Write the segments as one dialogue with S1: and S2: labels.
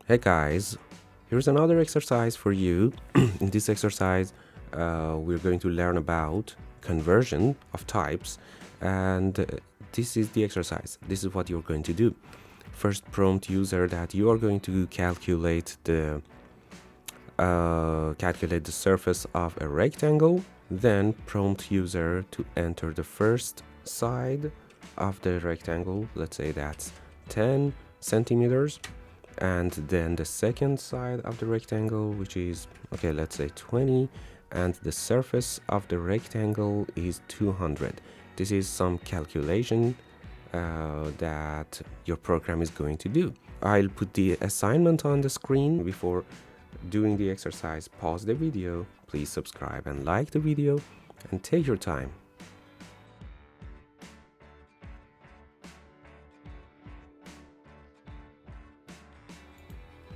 S1: Hey guys, here's another exercise for you. In this exercise, we're going to learn about conversion of types, and this is the exercise. This is what you're going to do. First, prompt user that you are going to calculate the surface of a rectangle. Then prompt user to enter the first side of the rectangle. Let's say that's 10 centimeters. And then the second side of the rectangle, which is, okay, let's say 20, and the surface of the rectangle is 200. This is some calculation that your program is going to do. I'll put the assignment on the screen. Before doing the exercise, pause the video, please subscribe and like the video, and take your time.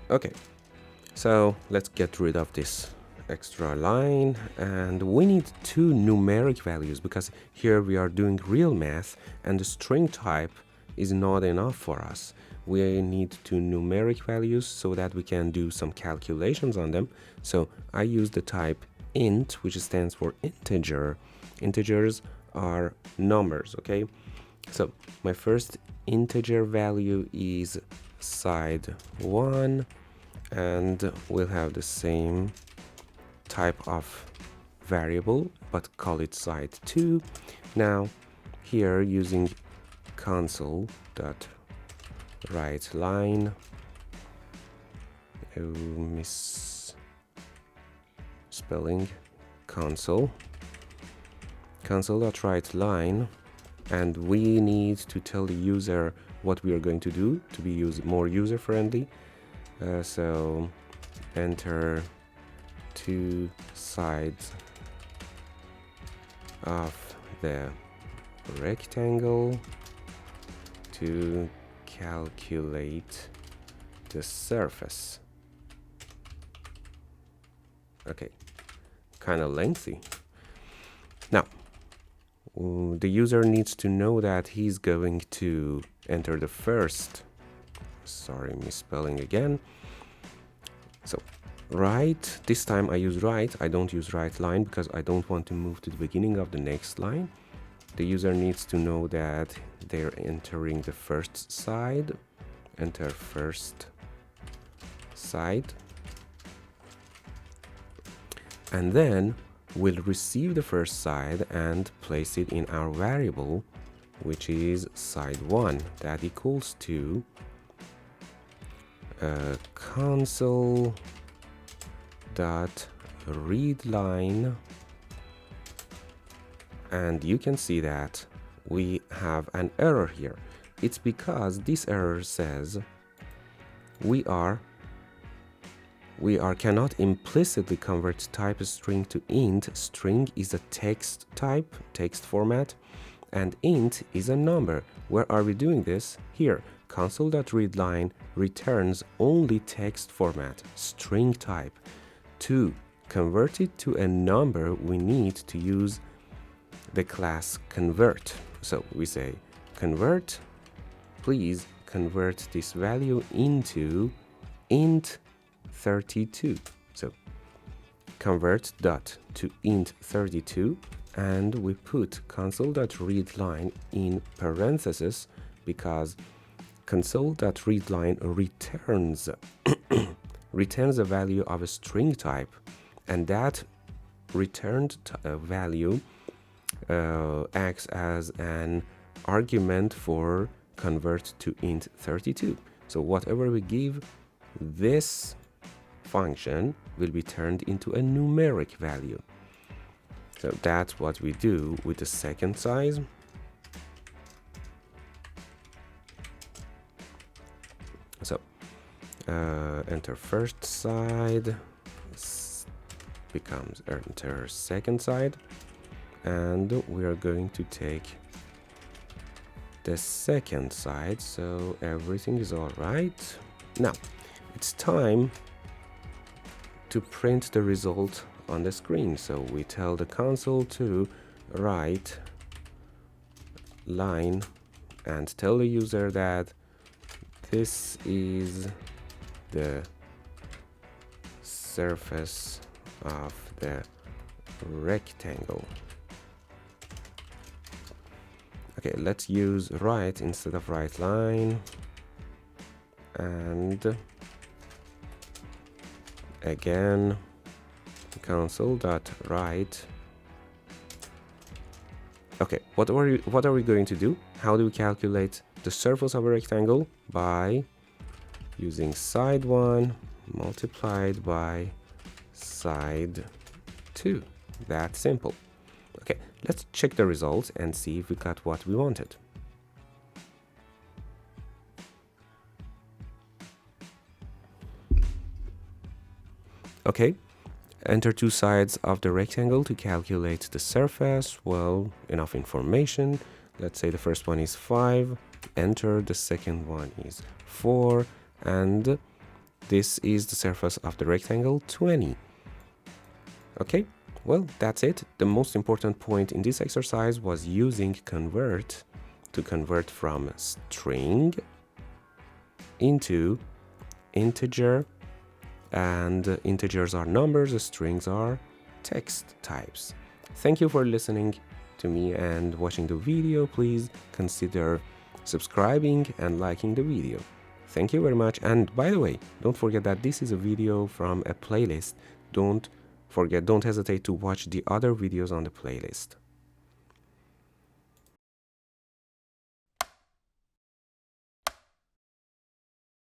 S1: Okay, so let's get rid of this extra line, and we need two numeric values because here we are doing real math and the string type is not enough for us. We need two numeric values so that we can do some calculations on them. So I use the type int, which stands for integer. Integers are numbers, okay? So my first integer value is side 1, and we'll have the same type of variable but call it side 2. Now here, using console.writeLine, misspelling console.writeLine, and we need to tell the user what we are going to do to be more user friendly. So enter two sides of the rectangle to calculate the surface. Okay, kind of lengthy. Now the user needs to know that he's going to enter the first, sorry, misspelling again. So right, this time I use right, I don't use right line because I don't want to move to the beginning of the next line. The user needs to know that they're entering the first side. Enter first side, and then we'll receive the first side and place it in our variable, which is side 1. That equals to console.readline, and you can see that we have an error here. It's because this error says we cannot implicitly convert type string to int. String is a text type, text format, and int is a number. Where are we doing this? Here, console.readline returns only text format, string type. To convert it to a number, we need to use the class convert. So we say convert, please convert this value into int 32. So convert dot to int 32, and we put console.readline in parentheses because console.readline returns returns a value of a string type, and that returned value acts as an argument for convert to int 32. So whatever we give this function will be turned into a numeric value. So that's what we do with the second size. So enter first side becomes enter second side, and we are going to take the second side, so everything is all right. Now it's time to print the result on the screen. So we tell the console to write line and tell the user that this is the surface of the rectangle. Okay, let's use right instead of right line, and again console.right. Okay, what are we going to do? How do we calculate the surface of a rectangle? By using side 1 multiplied by side 2. That's simple. Okay, let's check the results and see if we got what we wanted. Okay, enter two sides of the rectangle to calculate the surface. Well, enough information. Let's say the first one is 5, enter, the second one is 4, and this is the surface of the rectangle, 20. Okay, well, that's it. The most important point in this exercise was using convert to convert from string into integer, and integers are numbers, strings are text types. Thank you for listening to me and watching the video. Please consider subscribing and liking the video. Thank you very much. And by the way, don't forget that this is a video from a playlist. Don't hesitate to watch the other videos on the playlist.